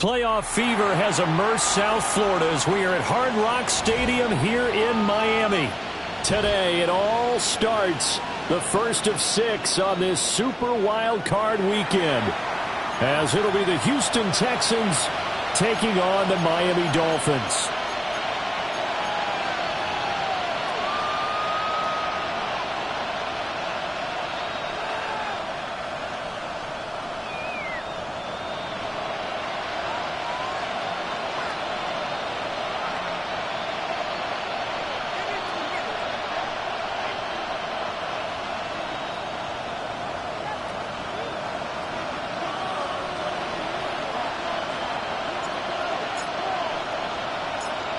Playoff fever has immersed South Florida as we are at Hard Rock Stadium here in Miami. Today, it all starts the first of 6 on this Super Wild Card weekend, as it'll be the Houston Texans taking on the Miami Dolphins.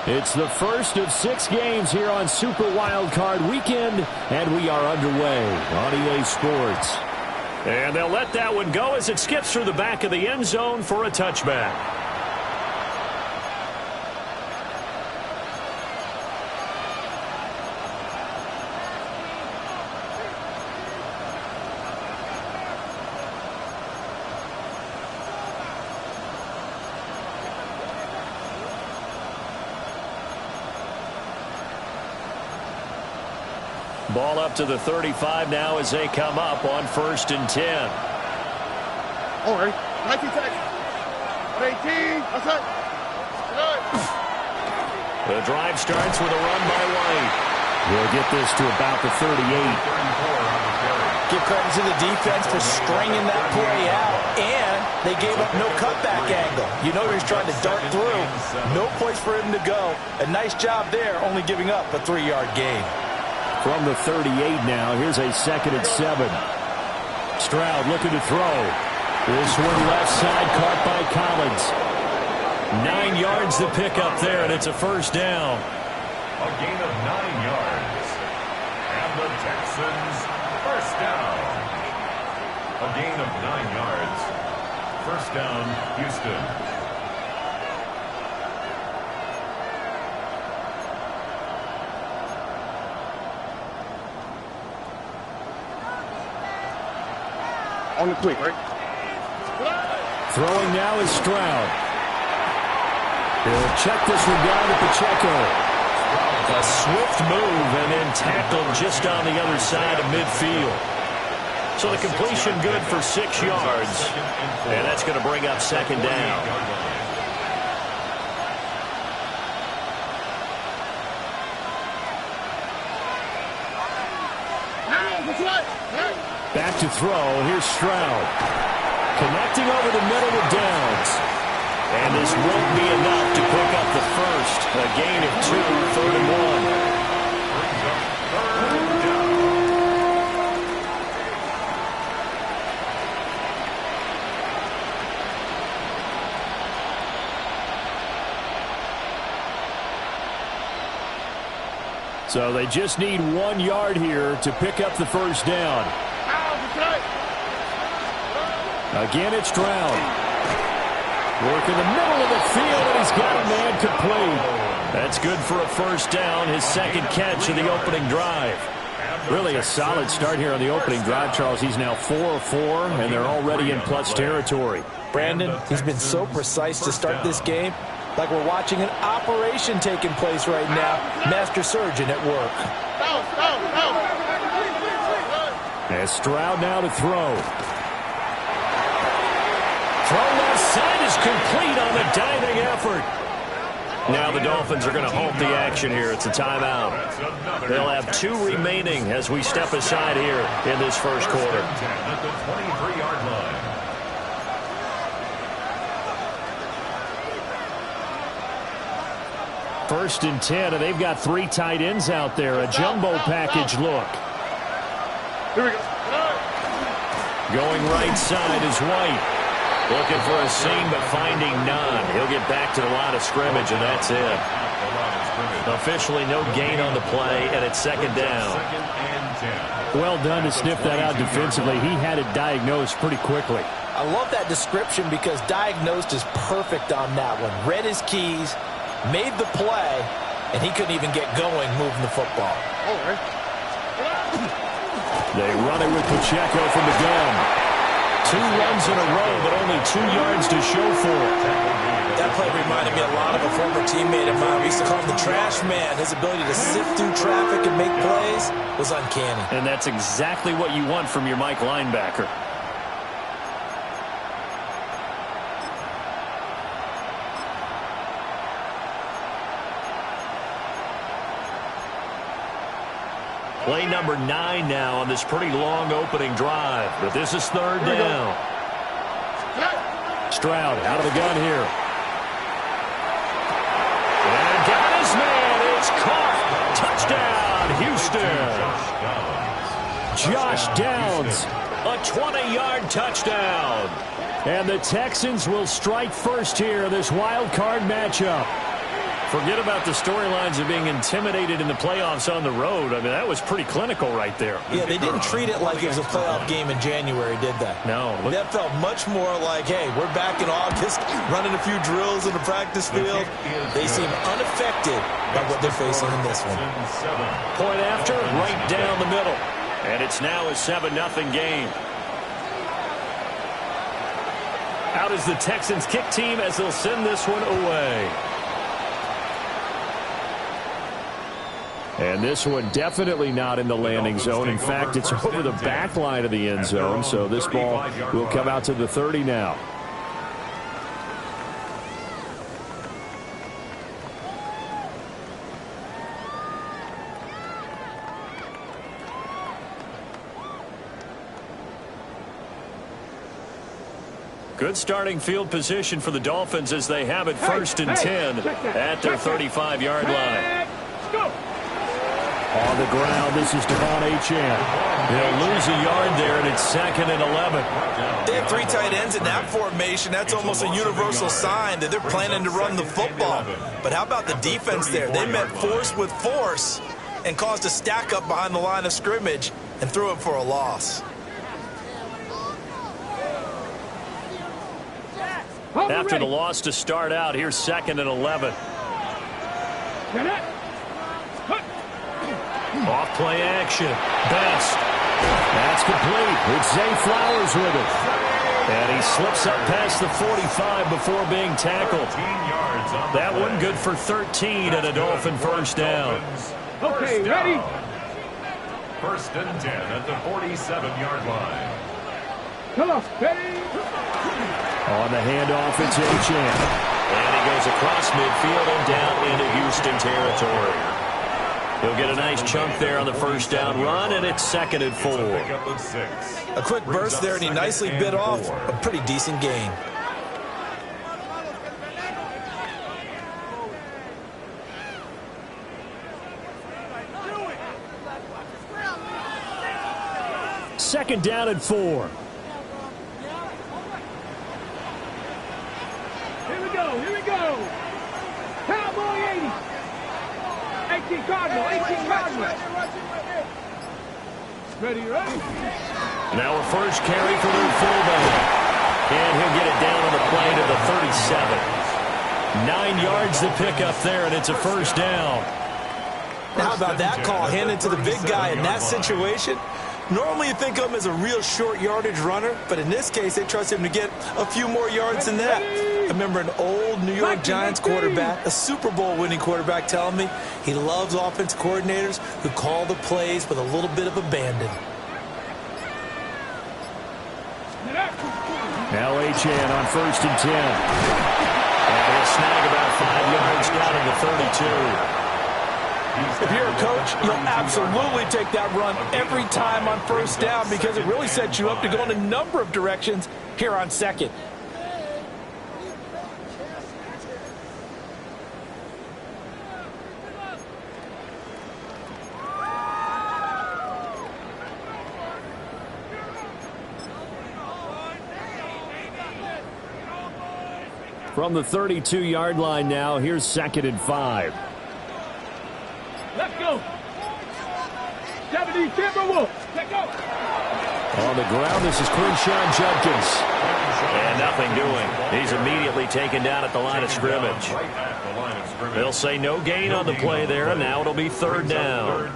It's the first of 6 games here on Super Wild Card Weekend, and we are underway on EA Sports. And they'll let that one go as it skips through the back of the end zone for a touchback. Ball up to the 35 now as they come up on 1st and 10. All right, 19 seconds. 18, that's it. The drive starts with a run by White. We'll get this to about the 38. Give credit to the defense for stringing that play out, and they gave up no cutback angle. You know he was trying to dart through. No place for him to go. A nice job there, only giving up a 3-yard gain. From the 38 now, here's a 2nd and 7. Stroud looking to throw. This one left side caught by Collins. 9 yards to pick up there, and it's a first down. A gain of 9 yards. And the Texans, first down. A gain of 9 yards. First down, Houston. On the quick, right? Throwing now is Stroud. He'll check this one down to Pacheco. A swift move and then tackled just on the other side of midfield. So the completion good for 6 yards. And that's going to bring up 2nd down. Back to throw. Here's Stroud. Connecting over the middle with Downs. And this won't be enough to pick up the first. A gain of 2, 3rd and 1. So they just need 1 yard here to pick up the first down. Again, it's Stroud. Work in the middle of the field, and he's got a man complete. That's good for a first down, his 2nd catch of the opening drive. Really a solid start here on the opening drive, Charles. He's now 4 of 4, and they're already in plus territory. Brandon, he's been so precise to start this game, like we're watching an operation taking place right now. Master surgeon at work. As Stroud now to throw. Throw left side is complete on the diving effort. Now the Dolphins are going to halt the action here. It's a timeout. They'll have 2 remaining as we step aside here in this first quarter. At the 23-yard line. 1st and 10, and they've got 3 tight ends out there. A jumbo package look. Here we go. Going right side is White. Looking for a seam, but finding none. He'll get back to the line of scrimmage, and that's it. Officially no gain on the play, and it's 2nd down. Well done to sniff that out defensively. He had it diagnosed pretty quickly. I love that description because diagnosed is perfect on that one. Read his keys, made the play, and he couldn't even get going moving the football. All right. They run it with Pacheco from the gun. 2 runs in a row, but only 2 yards to show for it. That play reminded me a lot of a former teammate of mine. We used to call him the trash man. His ability to sift through traffic and make plays was uncanny. And that's exactly what you want from your Mike linebacker. Play number 9 now on this pretty long opening drive. But this is 3rd down. Stroud out of the gun here. And got his man. It's caught. Touchdown, Houston. Josh Downs, a 20-yard touchdown. And the Texans will strike first here in this wild card matchup. Forget about the storylines of being intimidated in the playoffs on the road. I mean, that was pretty clinical right there. Yeah, they didn't treat it like it was a playoff game in January, did they? No. That felt much more like, hey, we're back in August, running a few drills in the practice field. They seem unaffected by what they're facing in this one. Point after, right down the middle. And it's now a 7-0 game. Out is the Texans kick team as they'll send this one away. And this one definitely not in the landing zone. In fact, it's over the back line of the end zone. So this ball will come out to the 30 now. Good starting field position for the Dolphins as they have it 1st and 10 at their 35-yard line. On the ground, this is Devon Achane. He'll lose a yard there, and it's 2nd and 11. They have 3 tight ends in that formation. That's almost a universal sign that they're planning to run the football. But how about the defense there? They met force with force and caused a stack up behind the line of scrimmage and threw it for a loss. After the loss to start out, here's 2nd and 11. Off play action. Best. That's complete. It's Zay Flowers with it. And he slips up past the 45 before being tackled. That one good for 13 and a Dolphin first down. Okay, ready? 1st and 10 at the 47-yard line. Come on, ready? On the handoff, it's Achane. And he goes across midfield and down into Houston territory. He'll get a nice chunk there on the first down run, and it's 2nd and 4. A quick burst there, and he nicely bit off a pretty decent gain. Second down and 4. Here we go. Cowboy 80. 18 Cardinal. Ready? Now a first carry for their fullback. And he'll get it down on the play to the 37. 9 yards to pick up there, and it's a first down. How about that call handed to the big guy in that situation? Normally you think of him as a real short yardage runner, but in this case they trust him to get a few more yards than that. I remember an old New York Giants quarterback, a Super Bowl winning quarterback, telling me he loves offense coordinators who call the plays with a little bit of abandon. Now Achane on 1st and 10. And he'll snag about 5 yards down in the 32. If you're a coach, you'll absolutely take that run every time on first down because it really sets you up to go in a number of directions here on 2nd. From the 32-yard line now, here's 2nd and 5. Let's go. 70 Timberwolves. Let's go. On the ground, this is Quinshon Judkins. And now nothing doing. He's immediately taken down at the line of scrimmage. They'll say no gain on the play there, and now it'll be third down.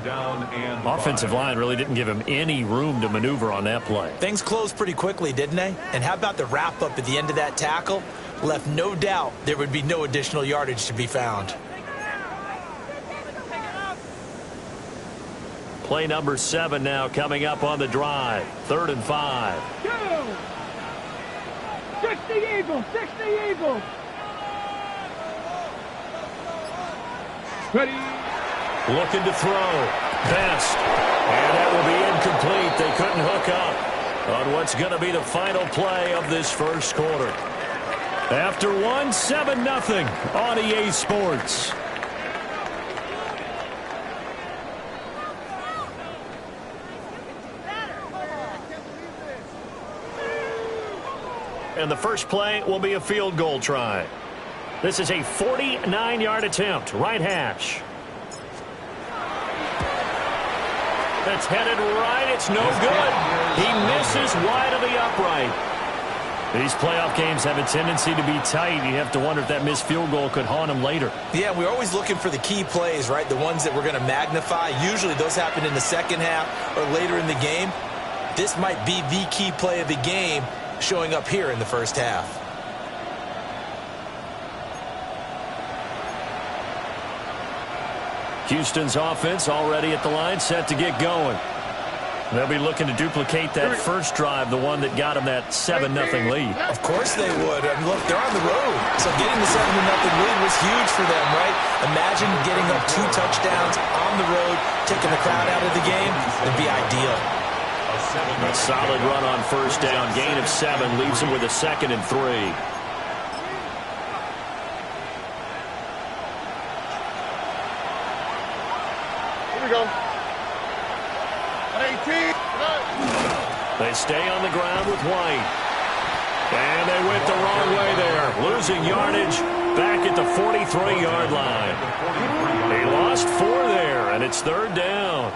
Offensive line really didn't give him any room to maneuver on that play. Things closed pretty quickly, didn't they? And how about the wrap-up at the end of that tackle? Left no doubt there would be no additional yardage to be found. Play number 7 now coming up on the drive. 3rd and 5. Go! 60 Eagles! 60 Eagles! Ready? Looking to throw. Best. And that will be incomplete. They couldn't hook up on what's going to be the final play of this first quarter. After 1, 7-0 on EA Sports. And the first play will be a field goal try. This is a 49-yard attempt, right hash. It's headed right. It's no good. He misses wide of the upright. These playoff games have a tendency to be tight. You have to wonder if that missed field goal could haunt him later. Yeah, we're always looking for the key plays, right? The ones that we're going to magnify. Usually those happen in the second half or later in the game. This might be the key play of the game showing up here in the first half. Houston's offense already at the line, set to get going. They'll be looking to duplicate that first drive, the one that got them that 7-0 lead. Of course they would. I mean, look, they're on the road. So getting the 7-0 lead was huge for them, right? Imagine getting up 2 touchdowns on the road, taking the crowd out of the game. It'd be ideal. A solid run on first down. Gain of 7 leaves them with a 2nd and 3. Here we go. 18. They stay on the ground with White. And they went the wrong way there. Losing yardage back at the 43-yard line. They lost 4 there, and it's 3rd down.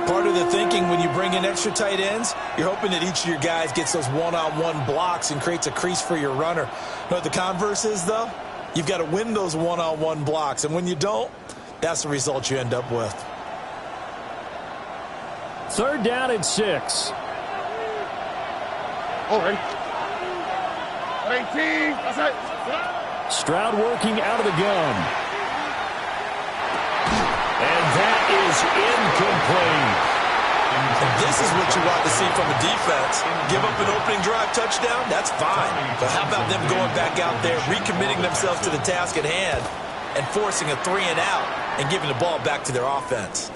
Part of the thinking when you bring in extra tight ends, you're hoping that each of your guys gets those one-on-one blocks and creates a crease for your runner. You know what the converse is, though? You've got to win those one-on-one blocks, and when you don't, that's the result you end up with. 3rd down and 6. All right. 18. That's it. Stroud working out of the gun. And that is incomplete. And this is what you want to see from a defense. Give up an opening drive touchdown, that's fine. But how about them going back out there, recommitting themselves to the task at hand, and forcing a 3-and-out and giving the ball back to their offense.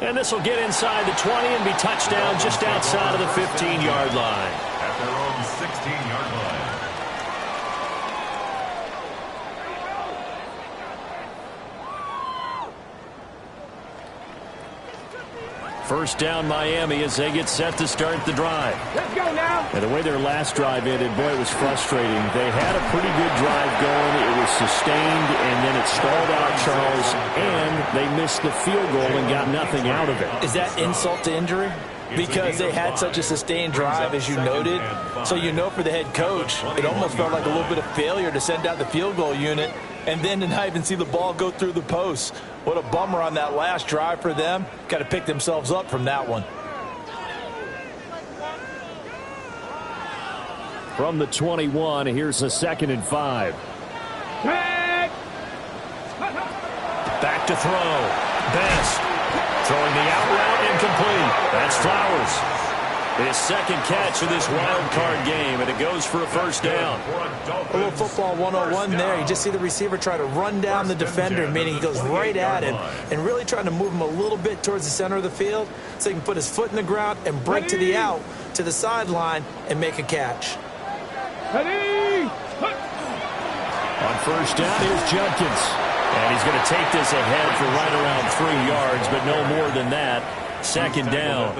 And this will get inside the 20 and be touchdown just outside of the 15-yard line. At their own 16-yard line. First down Miami as they get set to start the drive. Let's go now. And the way their last drive ended, boy, it was frustrating. They had a pretty good drive going. It was sustained, and then it stalled out, Charles, and they missed the field goal and got nothing out of it. Is that insult to injury? Because they had such a sustained drive, as you noted. So you know for the head coach, it almost felt like a little bit of failure to send out the field goal unit and then to not even see the ball go through the post. What a bummer on that last drive for them. Got to pick themselves up from that one. From the 21, here's a 2nd and 5. Back to throw. Best. Throwing the out route incomplete. That's Flowers. His 2nd catch of this wild card game, and it goes for a first down. A little football 101 there. You just see the receiver try to run down the defender, meaning he goes right at him and really trying to move him a little bit towards the center of the field so he can put his foot in the ground and break to the out, to the sideline, and make a catch. Ready? On first down, here's Judkins. And he's going to take this ahead for right around 3 yards, but no more than that. 2nd down.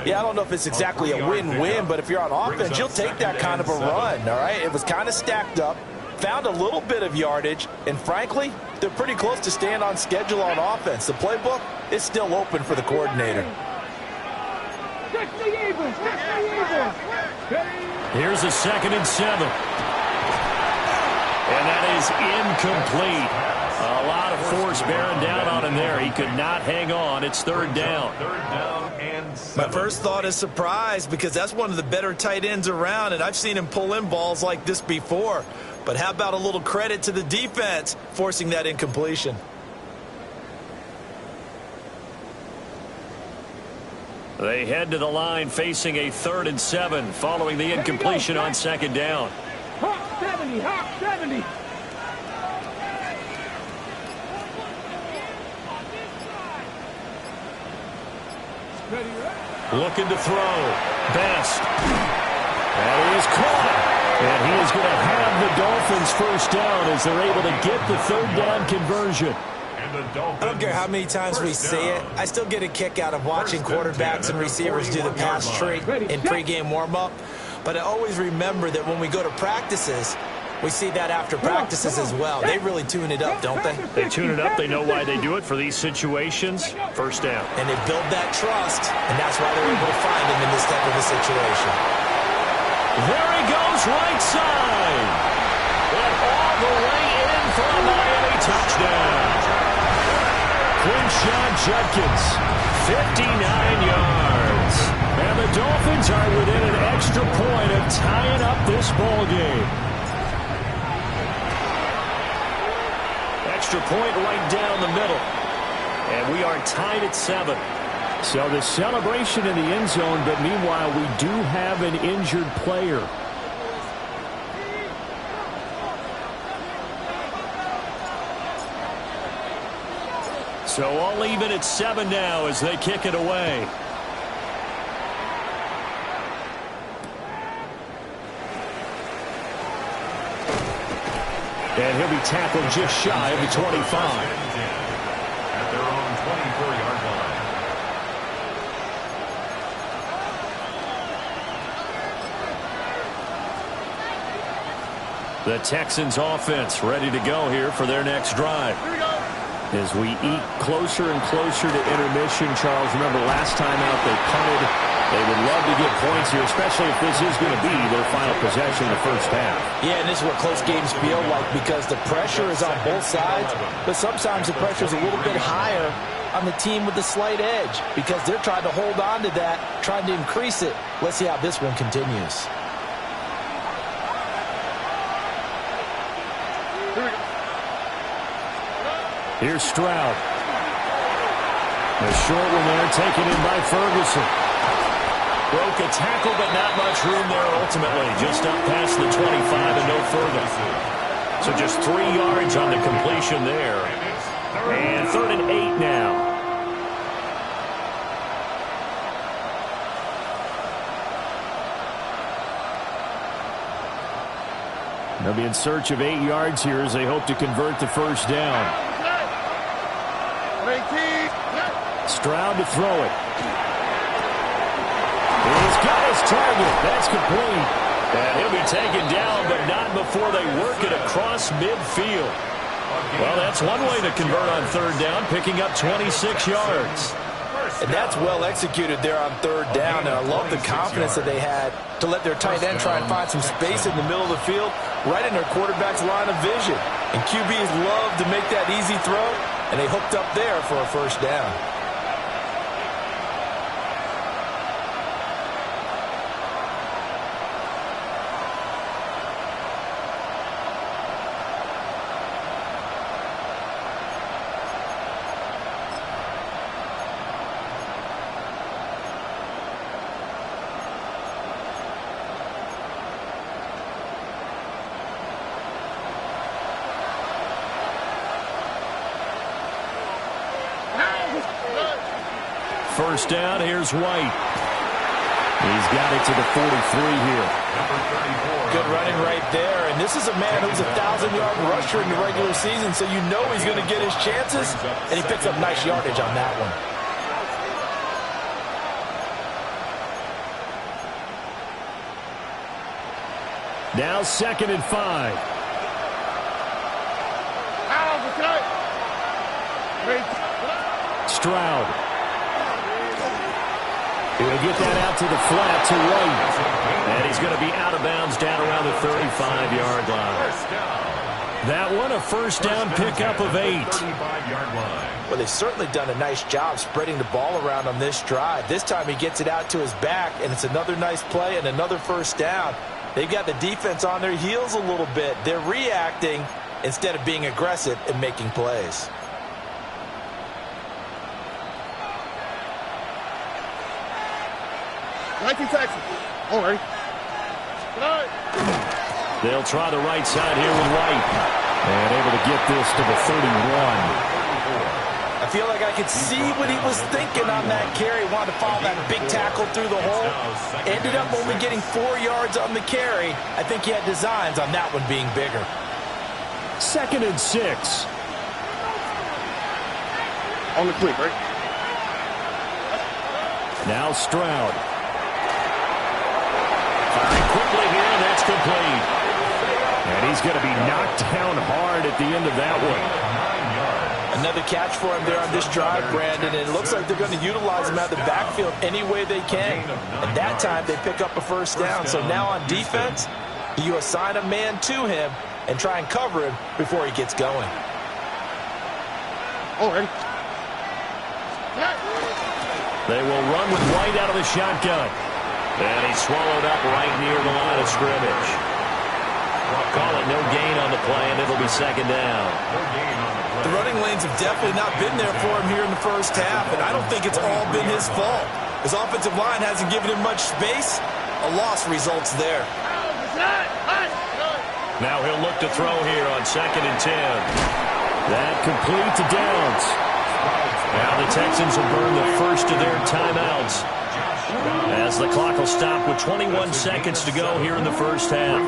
Yeah, I don't know if it's exactly a win-win, but if you're on offense, you'll take that kind of a run, all right? It was kind of stacked up, found a little bit of yardage, and frankly, they're pretty close to staying on schedule on offense. The playbook is still open for the coordinator. 60 Eagles! 60 Eagles! Ready? Here's a 2nd and 7. And that is incomplete. A lot of force bearing down on him there. He could not hang on. It's 3rd down. 3rd down and 7. My first thought is surprise because that's one of the better tight ends around, and I've seen him pull in balls like this before. But how about a little credit to the defense forcing that incompletion? They head to the line facing a 3rd and 7 following the incompletion on 2nd down. Hawk 70, Hawk 70. Looking to throw. Best. That is caught. And he is going to have the Dolphins 1st down as they're able to get the 3rd down conversion. I don't care how many times we see it. I still get a kick out of watching quarterbacks and receivers do the pass tree in pregame warm-up. But I always remember that when we go to practices, we see that after practices as well. They really tune it up, don't they? They tune it up. They know why they do it for these situations. 1st down. And they build that trust, and that's why they're able to find him in this type of a situation. There he goes, right side. And all the way in for a Miami touchdown. Quinshon Judkins, 59 yards. And the Dolphins are within an extra point of tying up this ball game. Extra point right down the middle. And we are tied at 7. So the celebration in the end zone, but meanwhile we do have an injured player. So all even at 7 now as they kick it away. And he'll be tackled just shy of the 25. At their own 24-yard line. The Texans offense ready to go here for their next drive. Here we go. As we eat closer and closer to intermission, Charles, remember last time out they punted. They would love to get points here, especially if this is going to be their final possession in the 1st half. Yeah, and this is what close games feel like because the pressure is on both sides, but sometimes the pressure is a little bit higher on the team with the slight edge because they're trying to hold on to that, trying to increase it. Let's see how this one continues. Here's Stroud. The short one there taken in by Ferguson. Broke a tackle, but not much room there ultimately. Just up past the 25 and no further. So just 3 yards on the completion there. And 3rd and 8 now. They'll be in search of 8 yards here as they hope to convert the 1st down. Stroud to throw it. He's got his target. That's complete. And he'll be taken down, but not before they work it across midfield. Well, that's one way to convert on 3rd down, picking up 26 yards. And that's well executed there on 3rd down, and I love the confidence that they had to let their tight end try and find some space in the middle of the field, right in their quarterback's line of vision. And QBs love to make that easy throw, and they hooked up there for a 1st down. First down, here's White. He's got it to the 43 here. Good running right there. And this is a man who's a 1,000-yard rusher in the regular season, so you know he's going to get his chances. And he picks up nice yardage on that one. Now 2nd and 5. Stroud. He'll get that out to the flat to White. And he's going to be out of bounds down around the 35-yard line. That one a first down pickup of 8. Well, they've certainly done a nice job spreading the ball around on this drive. This time he gets it out to his back, and it's another nice play and another first down. They've got the defense on their heels a little bit. They're reacting instead of being aggressive and making plays. Texas. All right. They'll try the right side here with White. And able to get this to the 31. I feel like I could see what he was thinking on that carry. Wanted to follow that big tackle through the hole. Ended up only getting 4 yards on the carry. I think he had designs on that one being bigger. 2nd and 6. On the quick, right? Now Stroud. Firing quickly here, and that's complete. And he's going to be knocked down hard at the end of that one. Another catch for him there on this drive, Brandon, and it looks like they're going to utilize him out of the backfield any way they can. And that time they pick up a first down. So now on defense, you assign a man to him and try and cover him before he gets going. All right. They will run with White out of the shotgun. And he's swallowed up right near the line of scrimmage. Call it no gain on the play, and it'll be 2nd down. The running lanes have definitely not been there for him here in the first half, and I don't think it's all been his fault. His offensive line hasn't given him much space. A loss results there. Now he'll look to throw here on 2nd and 10. That complete to Downs. Now the Texans will burn the first of their timeouts as the clock will stop with 21 seconds to go here in the first half.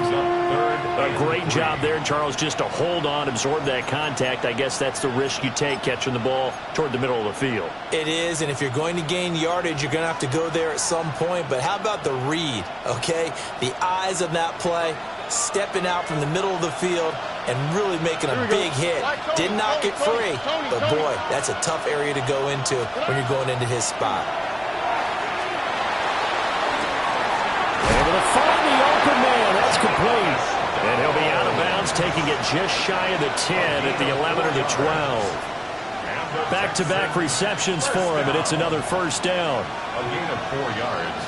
A great job there, Charles, just to hold on, absorb that contact. I guess that's the risk you take catching the ball toward the middle of the field. It is, and if you're going to gain yardage, you're going to have to go there at some point. But how about the read, okay? The eyes of that play, stepping out from the middle of the field and really making a big hit. Didn't knock it free, but boy, that's a tough area to go into when you're going into his spot. Able to find the open man. That's complete. And he'll be out of bounds, taking it just shy of the 10 at the 11 or the 12. Back-to-back receptions for him, and it's another first down. A gain of 4 yards.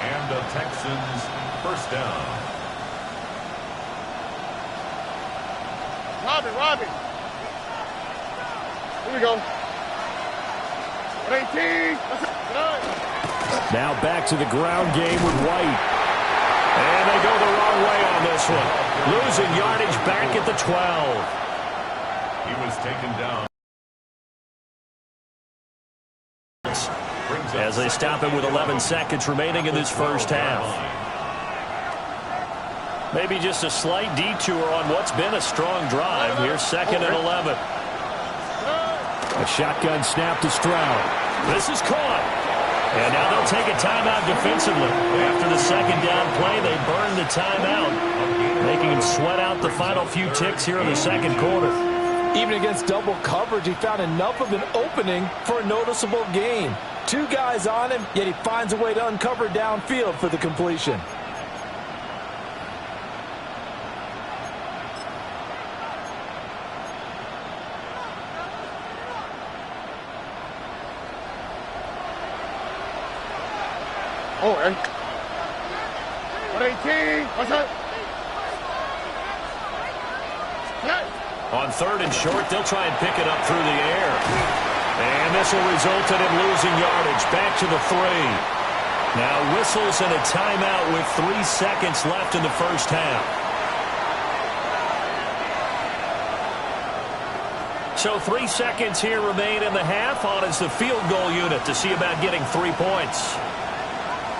And the Texans first down. Robbie. Here we go. 18. Now back to the ground game with White. And they go the wrong way on this one. Losing yardage back at the 12. He was taken down. As they stop him with 11 seconds remaining in this first half. Maybe just a slight detour on what's been a strong drive. Here's 2nd and 11. A shotgun snap to Stroud. This is caught. And now they'll take a timeout defensively. After the 2nd down play, they burn the timeout, making him sweat out the final few ticks here in the 2nd quarter. Even against double coverage, he found enough of an opening for a noticeable gain. 2 guys on him, yet he finds a way to uncover downfield for the completion. All right. 18. What's that? On 3rd and short, they'll try and pick it up through the air. And this will result in him losing yardage. Back to the 3. Now whistles and a timeout with 3 seconds left in the first half. So 3 seconds here remain in the half. On is the field goal unit to see about getting 3 points.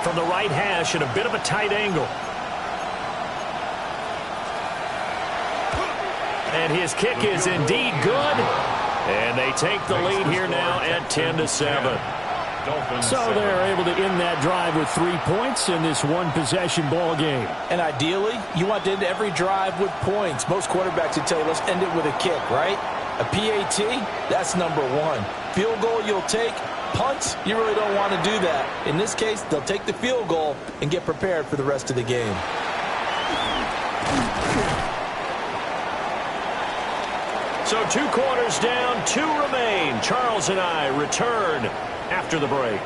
From the right hash at a bit of a tight angle. And his kick is indeed good. And they take the lead here now at 10-7. So they're able to end that drive with 3 points in this one-possession ball game. And ideally, you want to end every drive with points. Most quarterbacks would tell you, let's end it with a kick, right? A PAT, that's number 1. Field goal you'll take, punts, you really don't want to do that. In this case, they'll take the field goal and get prepared for the rest of the game. So 2 quarters down, 2 remain. Charles and I return after the break.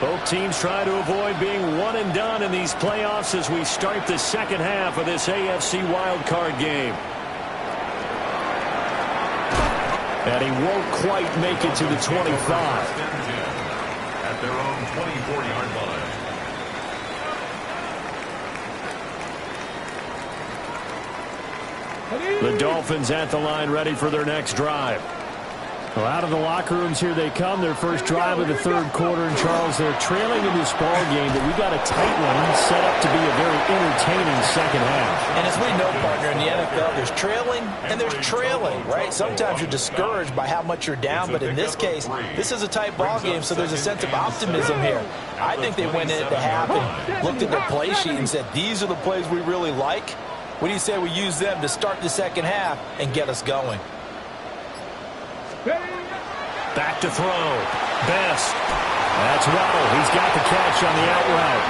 Both teams try to avoid being one and done in these playoffs as we start the second half of this AFC wildcard game. And he won't quite make it to the 25. At their own 24-yard line. The Dolphins at the line ready for their next drive. Well, out of the locker rooms here they come. Their first drive of the third quarter. And, Charles, they're trailing in this ball game, but we got a tight one set up to be a very entertaining second half. And as we know, partner, in the NFL, there's trailing and there's trailing, right? Sometimes you're discouraged by how much you're down, but in this case, this is a tight ball game, so there's a sense of optimism here. I think they went in at the half and looked at their play sheet and said, these are the plays we really like. What do you say we use them to start the second half and get us going? Back to throw. Best. That's Waddle. He's got the catch on the out route.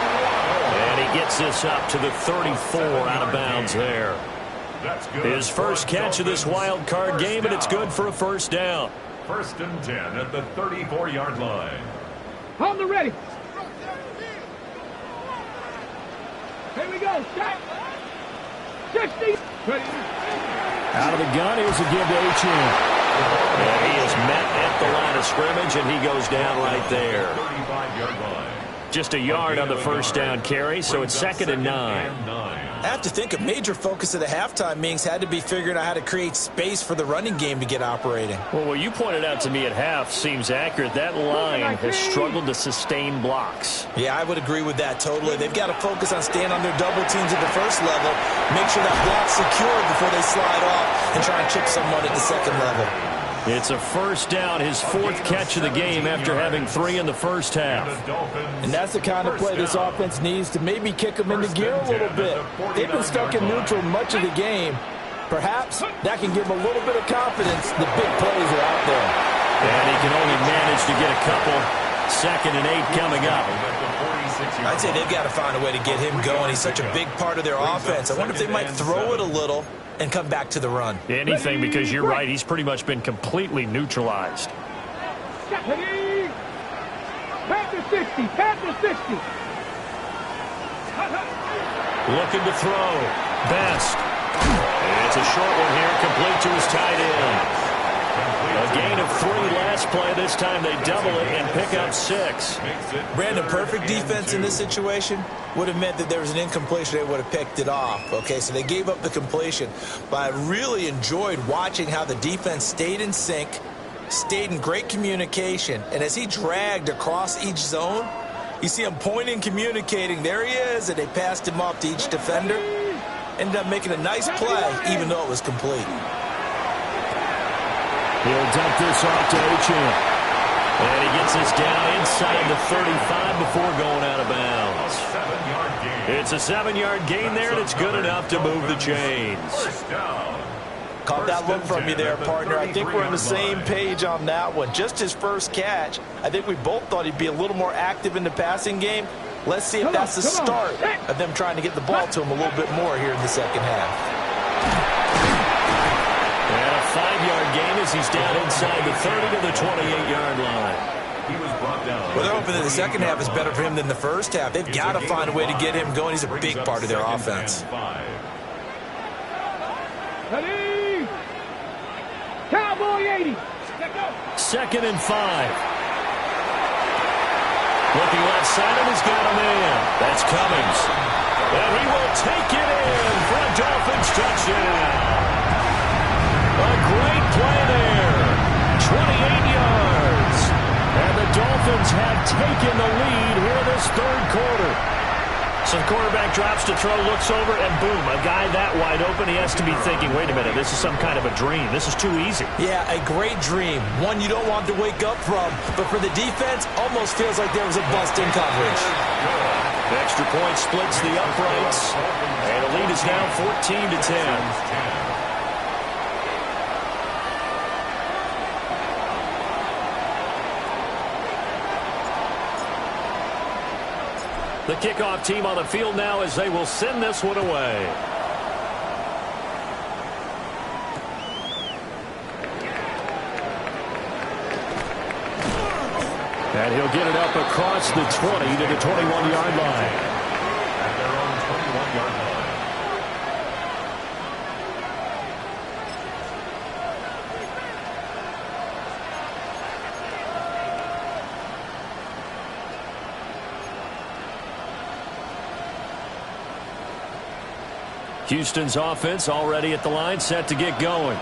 And he gets this up to the 34 out of bounds there. His first catch of this wild card game, and it's good for a first down. 1st and 10 at the 34-yard line. On the ready. Here we go. Shot. 60. Ready. Out of the gun, here's a give to Achane. And he is met at the line of scrimmage, and he goes down right there. 35-yard line. Just a yard on the first down carry, so it's 2nd and 9. I have to think a major focus of the halftime meetings had to be figuring out how to create space for the running game to get operating. Well, what you pointed out to me at half seems accurate. That line has struggled to sustain blocks. Yeah, I would agree with that totally. They've got to focus on staying on their double teams at the first level, make sure that block's secured before they slide off, and try and chip someone at the second level. It's a first down, his 4th catch of the game after having 3 in the first half. And that's the kind of play this offense needs to maybe kick them into gear a little bit. They've been stuck in neutral much of the game. Perhaps that can give them a little bit of confidence the big plays are out there. And he can only manage to get a couple. 2nd and 8 coming up. I'd say they've got to find a way to get him going. He's such a big part of their offense. I wonder if they might throw it a little and come back to the run. Anything, because you're right, he's pretty much been completely neutralized. Ready. Pat the 60. Pat the 60. Looking to throw. Best. It's a short one here, complete to his tight end. A gain of 3 last play. This time they double it and pick up 6. Brandon, perfect defense in this situation would have meant that there was an incompletion. They would have picked it off. Okay, so they gave up the completion. But I really enjoyed watching how the defense stayed in sync, stayed in great communication. And as he dragged across each zone, you see him pointing, communicating. There he is, and they passed him off to each defender. Ended up making a nice play, even though it was complete. He'll dump this off to Achane. And he gets this down inside the 35 before going out of bounds. It's a 7-yard gain there, and it's good enough to move the chains. Caught that look from you there, partner. I think we're on the same page on that one. Just his first catch. I think we both thought he'd be a little more active in the passing game. Let's see if that's the start of them trying to get the ball to him a little bit more here in the second half. And a 5-yard gain as he's down inside the 30 to the 28-yard line. Well, they're hoping that the second half is better for him than the first half. They've got to find a way to get him going. He's a big part of their offense. Ready. Cowboy 80. 2nd and 5. Looking left side, and he's got a man. That's Cummings. And he will take it in for a Dolphins touchdown. A great play there. 28 yards. And the Dolphins have taken the lead here in this third quarter. So the quarterback drops to throw, looks over, and boom, a guy that wide open, he has to be thinking, wait a minute, this is some kind of a dream. This is too easy. Yeah, a great dream. One you don't want to wake up from. But for the defense, almost feels like there was a bust in coverage. Extra point splits the uprights, and the lead is now 14-10. The kickoff team on the field now as they will send this one away. And he'll get it up across the 20 to the 21-yard line. At their own 21-yard line. Houston's offense already at the line, set to get going.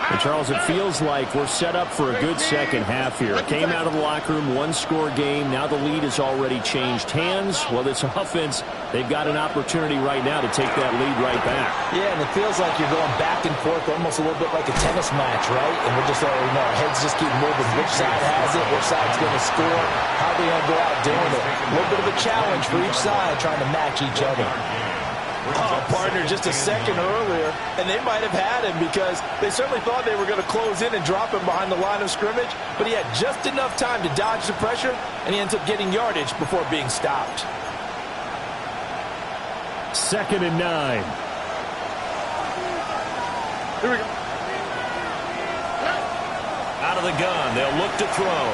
And Charles, it feels like we're set up for a good second half here. Came out of the locker room, one-score game. Now the lead has already changed hands. Well, this offense, they've got an opportunity right now to take that lead right back. Yeah, and it feels like you're going back and forth almost a little bit like a tennis match, right? And we're just letting you know, our heads just keep moving. Which side has it? Which side's going to score? How are they going to go out doing it? A little bit of a challenge for each side trying to match each other. Oh, partner, just a second earlier, and they might have had him because they certainly thought they were going to close in and drop him behind the line of scrimmage, but he had just enough time to dodge the pressure, and he ends up getting yardage before being stopped. 2nd and 9. Here we go. Out of the gun, they'll look to throw.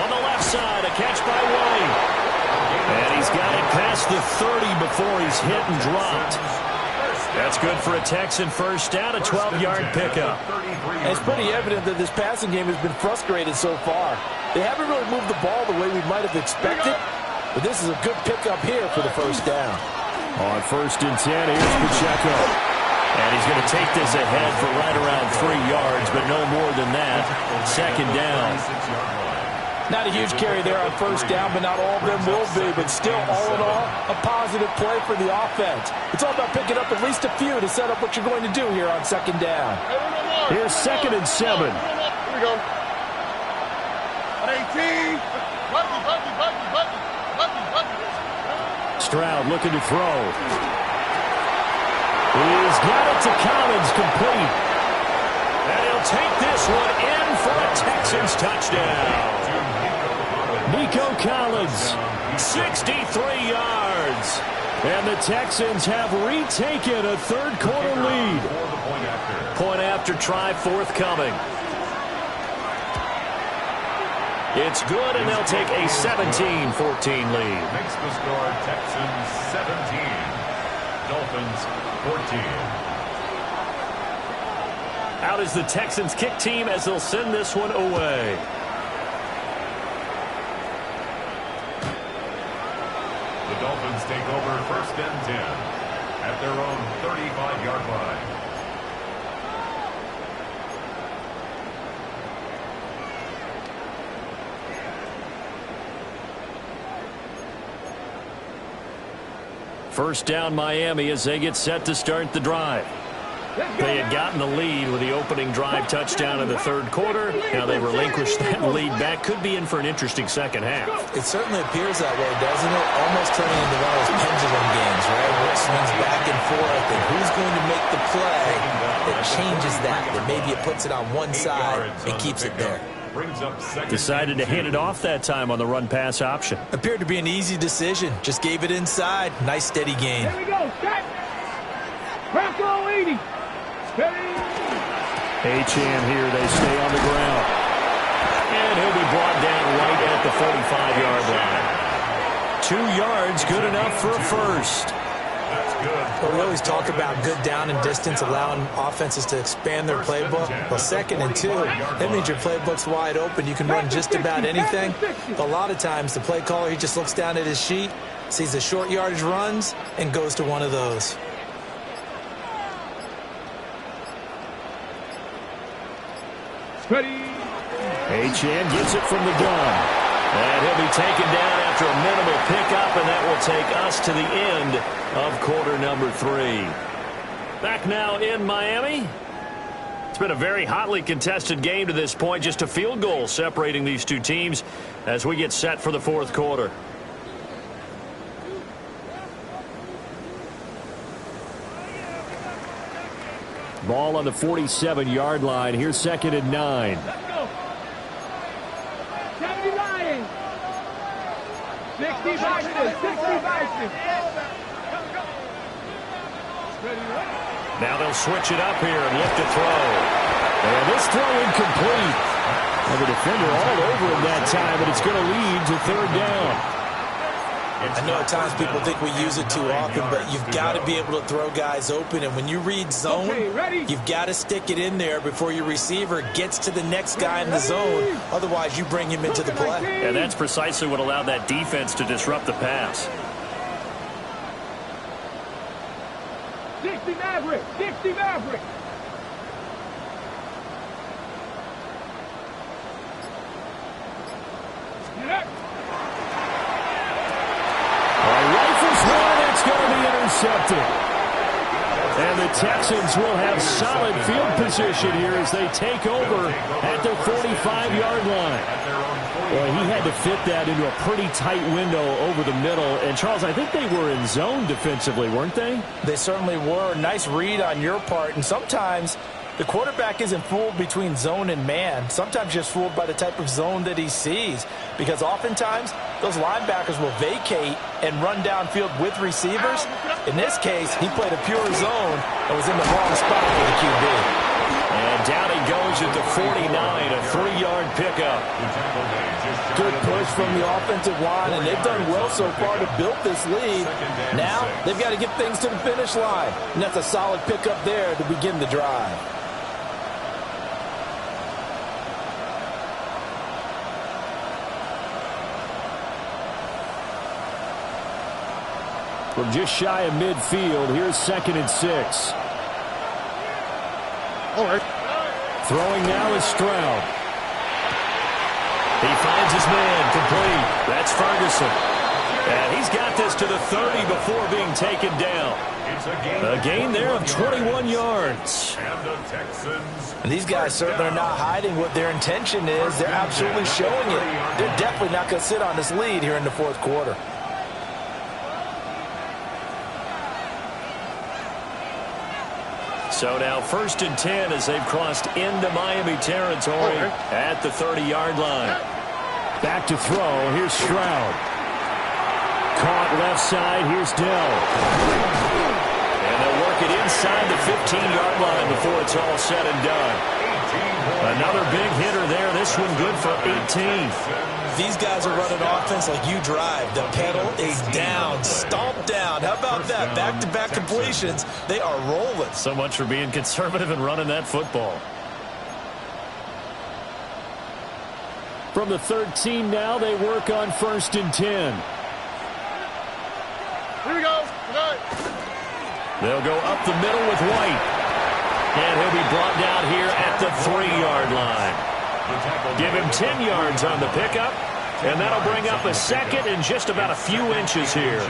On the left side, a catch by White. And he's got it past the 30 before he's hit and dropped. That's good for a Texan first down, a 12-yard pickup. And it's pretty evident that this passing game has been frustrated so far. They haven't really moved the ball the way we might have expected, but this is a good pickup here for the first down. On 1st and 10, here's Pacheco. And he's going to take this ahead for right around 3 yards, but no more than that. 2nd down. Not a huge carry there on first down, but not all of them will be. But still, all in all, a positive play for the offense. It's all about picking up at least a few to set up what you're going to do here on 2nd down. Here's 2nd and 7. Here we go. 18. Stroud looking to throw. He's got it to Collins, complete. And he'll take this one in for a Texans touchdown. Nico Collins, 63 yards. and the Texans have retaken a third-quarter lead. Point after try forthcoming. It's good, and they'll take a 17-14 lead. Makes the score Texans 17, Dolphins 14. Out is the Texans kick team as they'll send this one away. The Dolphins take over 1st and 10 at their own 35-yard line. First down Miami as they get set to start the drive. They had gotten the lead with the opening drive touchdown in the third quarter. Now they relinquished that lead back. Could be in for an interesting second half. It certainly appears that way, doesn't it? Almost turning into one of those pendulum games, right? Where it swings back and forth, and who's going to make the play that changes that? Or maybe it puts it on one side and keeps it there. Decided to hand it off that time on the run-pass option. Appeared to be an easy decision. Just gave it inside. Nice, steady gain. Here we go. Set. Bronco 80. Achane here. They stay on the ground. And he'll be brought down right at the 45-yard line. 2 yards, good enough for a first. That's good. Well, we always talk about good down and distance, allowing offenses to expand their playbook. Well, 2nd and 2, that means your playbook's wide open. You can run just about anything. A lot of times, the play caller, he just looks down at his sheet, sees the short yardage runs, and goes to one of those. Ready. Achane gets it from the gun. And he'll be taken down after a minimal pickup, and that will take us to the end of quarter number 3. Back now in Miami. It's been a very hotly contested game to this point. Just a field goal separating these two teams as we get set for the fourth quarter. Ball on the 47-yard line. Here's 2nd and 9. Let's go. 70 Lions. 60 Vikings. 60 Vikings. Now they'll switch it up here and look to throw. And this throw incomplete. And the defender all over him that time, but it's going to lead to 3rd down. I know at times people think we use it too often, but you've got to be able to throw guys open. And when you read zone, you've got to stick it in there before your receiver gets to the next guy in the zone. Otherwise, you bring him into the play. And that's precisely what allowed that defense to disrupt the pass. 60 Maverick. 60 Maverick. Intercepted. And the Texans will have solid field position here as they take over at their 45-yard line. Well, he had to fit that into a pretty tight window over the middle. And, Charles, I think they were in zone defensively, weren't they? They certainly were. Nice read on your part. And sometimes the quarterback isn't fooled between zone and man. Sometimes just fooled by the type of zone that he sees. Because oftentimes, those linebackers will vacate and run downfield with receivers. In this case, he played a pure zone and was in the wrong spot for the QB. And down he goes at the 49, a 3-yard pickup. Good push from the offensive line, and they've done well so far to build this lead. Now, they've got to get things to the finish line. And that's a solid pickup there to begin the drive. From just shy of midfield, here's 2nd and 6. All right. Throwing now is Stroud. He finds his man complete. That's Ferguson. And he's got this to the 30 before being taken down. A gain there of 21 yards. And these guys certainly are not hiding what their intention is. They're absolutely showing it. They're definitely not going to sit on this lead here in the 4th quarter. So now 1st and 10 as they've crossed into Miami territory at the 30-yard line. Back to throw. Here's Stroud. Caught left side. Here's Dell. And they'll work it inside the 15-yard line before it's all said and done. Another big hitter there. This one good for 18. These guys are running offense like you drive. The pedal is down, stomped down. How about that? Back-to-back completions. They are rolling. So much for being conservative and running that football. From the 13 now, they work on 1st and 10. Here we go. Tonight. They'll go up the middle with White. And he'll be brought down here at the 3-yard line. Give him 10 yards on the pickup, and that'll bring up a 2nd and just about a few inches here.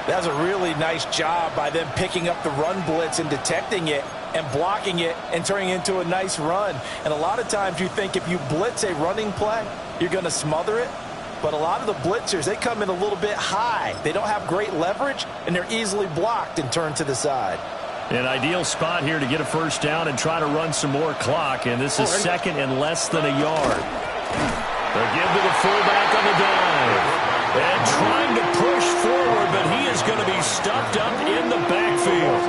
That's a really nice job by them picking up the run blitz and detecting it and blocking it and turning it into a nice run. And a lot of times you think if you blitz a running play, you're going to smother it. But a lot of the blitzers, they come in a little bit high. They don't have great leverage, and they're easily blocked and turned to the side. An ideal spot here to get a 1st down and try to run some more clock. And this is 2nd and less than a yard. They'll give to the fullback on the dive. And trying to push forward, but he is going to be stuffed up in the backfield.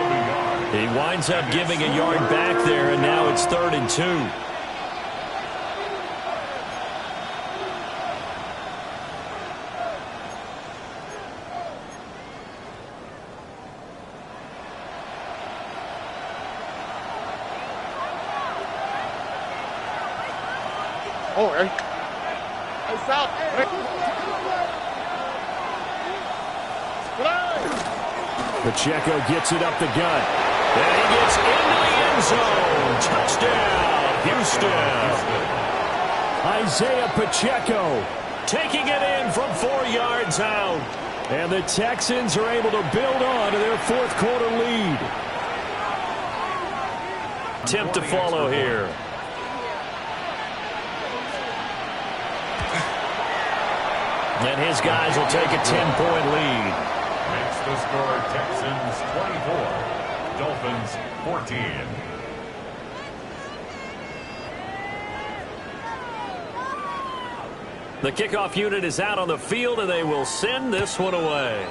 He winds up giving a yard back there, and now it's 3rd and 2. All right. Hey, stop. Pacheco gets it up the gut. And he gets into the end zone. Touchdown, Houston. Isaiah Pacheco taking it in from 4 yards out. And the Texans are able to build on to their 4th quarter lead. Attempt to follow here. And his guys will take a 10-point lead. Makes the score Texans 24, Dolphins 14. The kickoff unit is out on the field, and they will send this one away.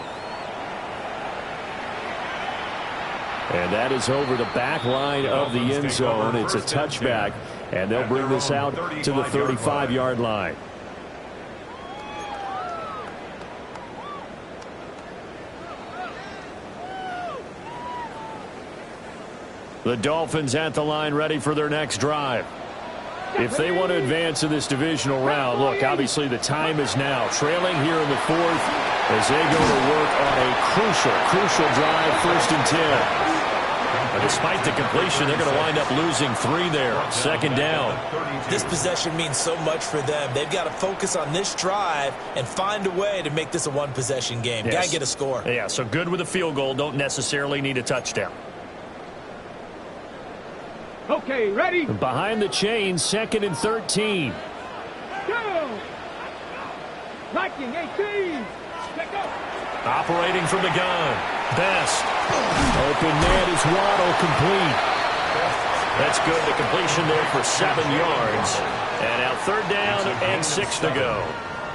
And that is over the back line of the end zone. It's a touchback, and they'll bring this out to the 35-yard line. The Dolphins at the line ready for their next drive. If they want to advance in this divisional round, look, obviously the time is now. Trailing here in the fourth as they go to work on a crucial drive, 1st and 10. But despite the completion, they're going to wind up losing 3 there. 2nd down. This possession means so much for them. They've got to focus on this drive and find a way to make this a one-possession game. Yes. Got to get a score. Yeah, so good with a field goal. Don't necessarily need a touchdown. Okay, ready? Behind the chains, 2nd and 13. Go! Viking 18. Let go. Operating from the gun. Best. Open man is Waddle, complete. That's good. The completion there for 7 yards. And now 3rd down and 6 to go.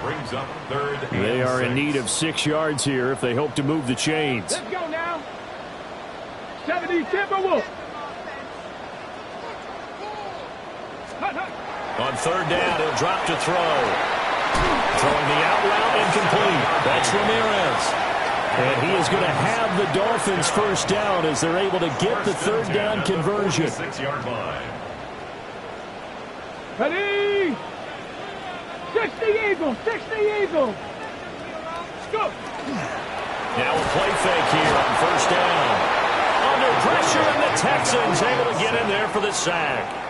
Brings up 3rd and 6. They are in need of 6 yards here if they hope to move the chains. Let's go now. 70 Timberwolves. On 3rd down, he'll drop to throw. Throwing the out route incomplete. That's Ramirez. And he is going to have the Dolphins 1st down as they're able to get the 3rd down conversion. 6-yard line. Ready? 60 Eagles. 60 Eagles. Let's go. Now a play fake here on 1st down. Under pressure, and the Texans able to get in there for the sack.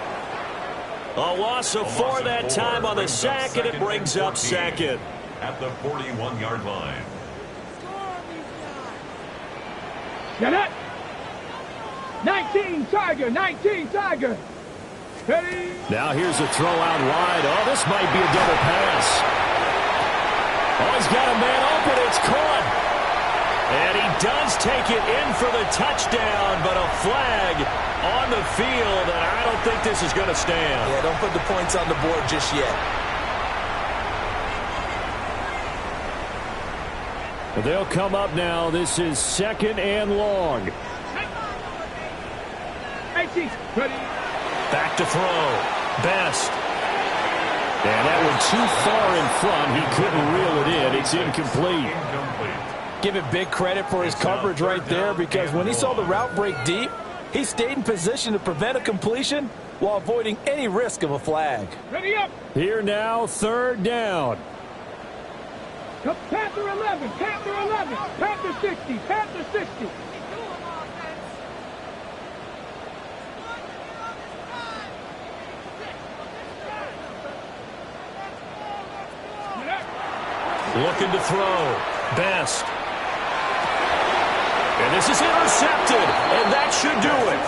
A loss of 4 that time on the sack, and it brings up 2nd. At the 41-yard line. Get it. 19 Tiger. 19 Tiger. Ready? Now here's a throw out wide. Oh, this might be a double pass. Oh, he's got a man open. It's caught. And he does take it in for the touchdown, but a flag on the field, and I don't think this is going to stand. Yeah, don't put the points on the board just yet. They'll come up now. This is 2nd and long. 18. Ready? Back to throw. Best. And that one too far in front. He couldn't reel it in. It's incomplete. Give it big credit for his coverage right there, because when he saw the route break deep, he stayed in position to prevent a completion while avoiding any risk of a flag. Ready up. Here now, 3rd down. Panther 11. Panther 11. Panther 60. Panther 60. Looking to throw. Best. And this is intercepted, and that should do it.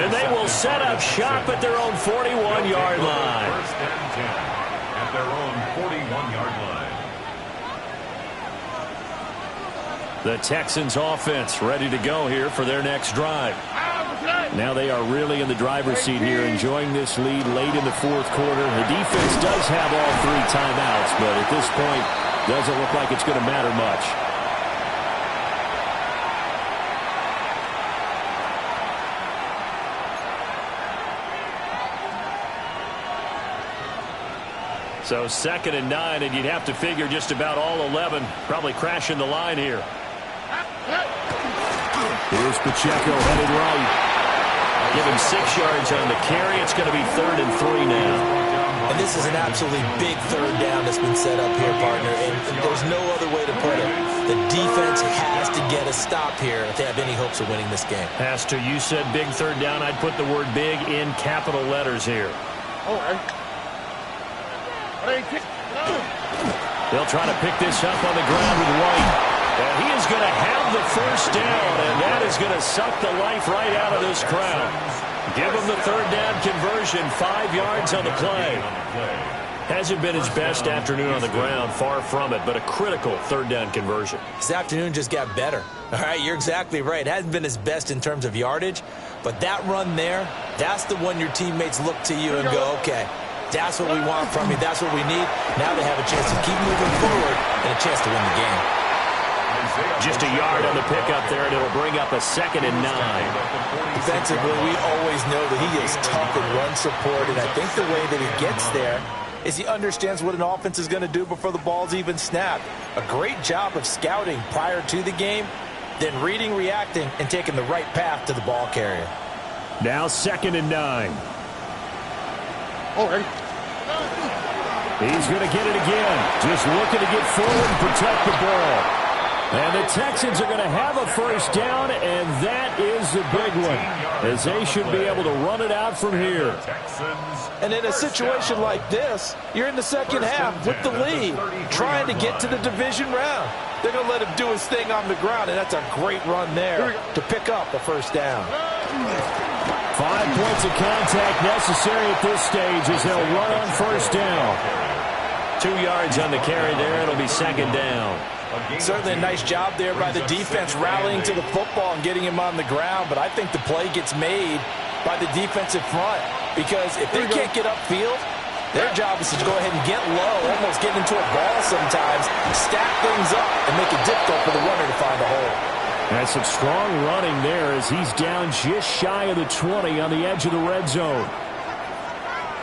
And they will set up shop at their own 41-yard line. 1st and 10 at their own 41-yard line. The Texans offense ready to go here for their next drive. Now they are really in the driver's seat here, enjoying this lead late in the 4th quarter. The defense does have all 3 timeouts, but at this point, doesn't look like it's going to matter much. So 2nd and 9, and you'd have to figure just about all 11 probably crashing the line here. Here's Pacheco headed right. Give him 6 yards on the carry. It's going to be 3rd and 3 now. And this is an absolutely big 3rd down that's been set up here, partner, and there's no other way to put it. The defense has to get a stop here if they have any hopes of winning this game. Has to. You said big 3rd down. I'd put the word big in capital letters here. All right. They'll try to pick this up on the ground with White. And he is going to have the 1st down, and that is going to suck the life right out of this crowd. Give him the 3rd down conversion, 5 yards on the play. Hasn't been his best afternoon on the ground, far from it, but a critical 3rd down conversion. This afternoon just got better. All right, you're exactly right. It hasn't been his best in terms of yardage, but that run there, that's the one your teammates look to you and go, okay, That's what we want from you. That's what we need. Now they have a chance to keep moving forward and a chance to win the game. Just a yard on the pickup there, and it'll bring up a 2nd and 9. Defensively, we always know that he is tough in run support, and I think the way that he gets there is he understands what an offense is going to do before the ball's even snapped. A great job of scouting prior to the game, then reading, reacting, and taking the right path to the ball carrier. Now 2nd and 9. Oh, ready. He's going to get it again. Just looking to get forward and protect the ball. And the Texans are going to have a first down, and that is a big one, as they should be able to run it out from here. And in a situation like this, you're in the second half with the lead, trying to get to the division round. They're going to let him do his thing on the ground, and that's a great run there to pick up a first down. 5 points of contact necessary at this stage as they'll run on first down. 2 yards on the carry there. It'll be 2nd down. Certainly a nice job there by the defense rallying to the football and getting him on the ground, but I think the play gets made by the defensive front because if they can't get upfield, their job is to go ahead and get low, almost get into a ball sometimes, stack things up, and make it difficult for the runner to find a hole. That's some strong running there as he's down just shy of the 20 on the edge of the red zone.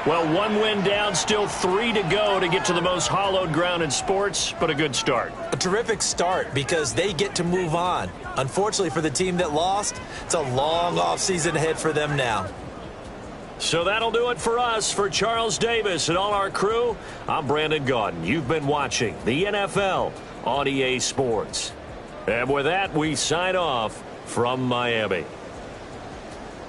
Well, 1 win down, still 3 to go to get to the most hallowed ground in sports, but a good start. A terrific start because they get to move on. Unfortunately for the team that lost, it's a long offseason ahead for them now. So that'll do it for us. For Charles Davis and all our crew, I'm Brandon Gaudin. You've been watching the NFL on EA Sports. And with that, we sign off from Miami.